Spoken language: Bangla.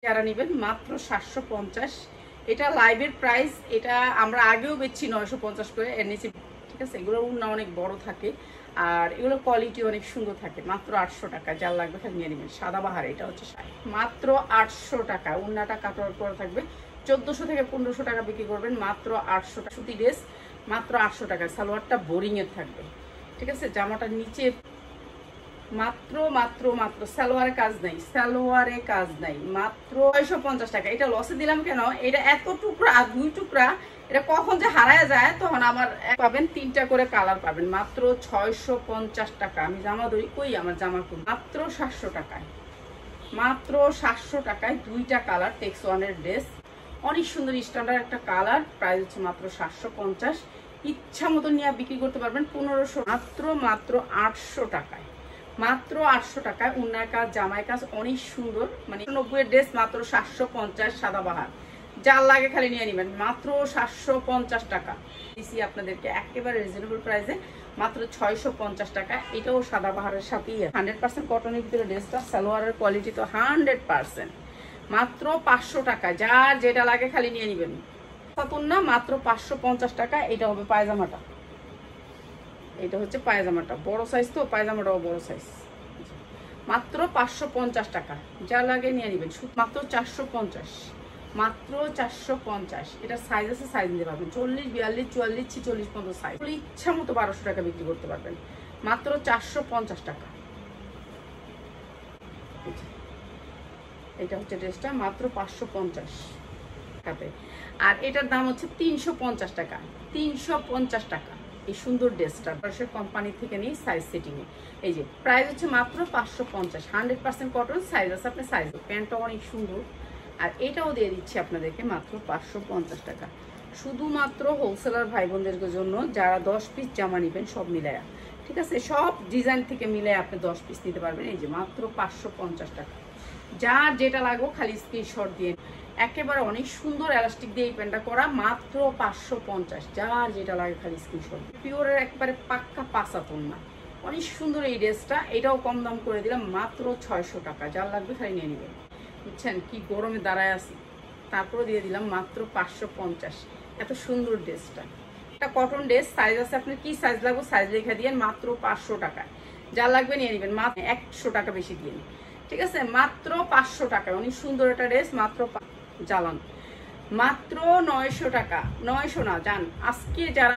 যারা নেবেন মাত্র 750। এটা লাইভের প্রাইস, এটা আমরা আগেও বেচছি 950 করে, এর নিচে। ঠিক আছে, এগুলোর উন্না অনেক বড় থাকে আর এগুলোর কোয়ালিটি অনেক সুন্দর থাকে। মাত্র 800 টাকা, যার লাগবে খালি নিয়ে নেবেন। সাদাবাহার এটা হচ্ছে মাত্র 800 টাকা। উন্নাটা কাটার পরে থাকবে 1400 থেকে 1500 টাকা বিক্রি করবেন। মাত্র 800 টাকা সুতি ড্রেস, মাত্র 800 টাকা। সালোয়ারটা বোরিং এর থাকবে। ঠিক আছে, জামাটার নিচে মাত্র মাত্র মাত্র সালোয়ারে কাজ নাই, সালোয়ারে কাজ নাই, মাত্র 650 টাকা। এটা লসে দিলাম কেন, এটা এত টুকরা, 2 টুকরা, এটা কখন যে হারায় যায় তখন আমার পাবেন 3টা করে কালার পাবেন। মাত্র 650 টাকা। আমি জামা ধরি, কই আমার জামা কই, মাত্র 700 টাকায়, মাত্র 700 টাকায় 2টা কালার। টেক্স ওয়ানের ড্রেস, অনেক সুন্দর স্ট্যান্ডার্ড একটা কালার। প্রাইস হচ্ছে মাত্র 750। ইচ্ছা মতো নিয়ে বিক্রি করতে পারবেন 1500। মাত্র মাত্র 800 টাকায়, মাত্র 800 টাকায়। উন্নার কাজ, জামাই কাজ অনেক সুন্দর, মানে 90 এর ড্রেস মাত্র 750। সাদাবাহার, যার লাগে খালি নিয়ে নেবেন। মাত্র 750 টাকা দিছি আপনাদেরকে একেবারে রিজনেবল প্রাইসে, মাত্র 650 টাকা। এটাও সাদাবাহারের সাথেই 100% কটনের ভিতরে ড্রেসটা। সালোয়ারের কোয়ালিটি তো 100%। মাত্র 500 টাকা, যার যেটা লাগে খালি নিয়ে নেবেন। না, মাত্র 550 টাকা। এটা হবে পায়জামাটা, এটা হচ্ছে পায়জামাটা, বড় সাইজ তো, পায়জামাটাও বড় সাইজ। মাত্র 550 টাকা, যা লাগে নিয়ে নেবেন। মাত্র 450, মাত্র 450। এটা সাইজ আছে, সাইজ নিতে পারবেন 40, 42, 44, 46 পর্যন্ত সাইজ। ইচ্ছা মতো 1200 টাকা বিক্রি করতে পারবেন। মাত্র 450 টাকা। এটা হচ্ছে ড্রেসটা, মাত্র 550 টাকাতে। আর এটার দাম হচ্ছে 350 টাকা, 350 টাকা। এই সুন্দর ড্রেসটা কোম্পানি থেকে নিয়ে সাইজ সেটিং এ। এই যে প্রাইস হচ্ছে মাত্র 550, 100% কটন। সাইজ আছে, আপনি সাইজ, প্যান্টটা অনেক সুন্দর। আর এটাও দিয়ে দিচ্ছি আপনাদেরকে মাত্র 550 টাকা। শুধুমাত্র হোলসেলার ভাই বোনদের জন্য, যারা 10 পিস জামা নেবেন সব মিলায়া। ঠিক আছে, সব ডিজাইন থেকে মিলে আপনি 10 পিস নিতে পারবেন। এই যে মাত্র 550 টাকা। যার যেটা লাগবে খালি স্ক্রিনশট দিয়ে। একেবারে অনেক সুন্দর এলাস্টিক দিয়ে এই প্যান্টটা করা, মাত্র 550। যার যেটা লাগে খালি স্ক্রিনশট। পিওরের একবারে পাক্কা পাঁচাতন না, অনেক সুন্দর এই ড্রেসটা। এটাও কম দাম করে দিলাম, মাত্র 600 টাকা। যার লাগবে খালি নিয়ে নেবেন। বুঝছেন কি গরমে দাঁড়ায় আছি, তারপরে দিয়ে দিলাম মাত্র 550। এত সুন্দর ড্রেসটা, এটা কটন ড্রেস। সাইজ আছে, আপনার কি সাইজ লাগবে সাইজ লেখা দিয়ে মাত্র 500 টাকা। যা লাগবে নিয়ে নেবেন, মাত্র 100 টাকা বেশি দিয়ে। ঠিক আছে, মাত্র 500 টাকা। অনেক সুন্দর একটা ড্রেস, মাত্র জ্বালান, মাত্র 900 টাকা। 900 না, জান আজকে যারা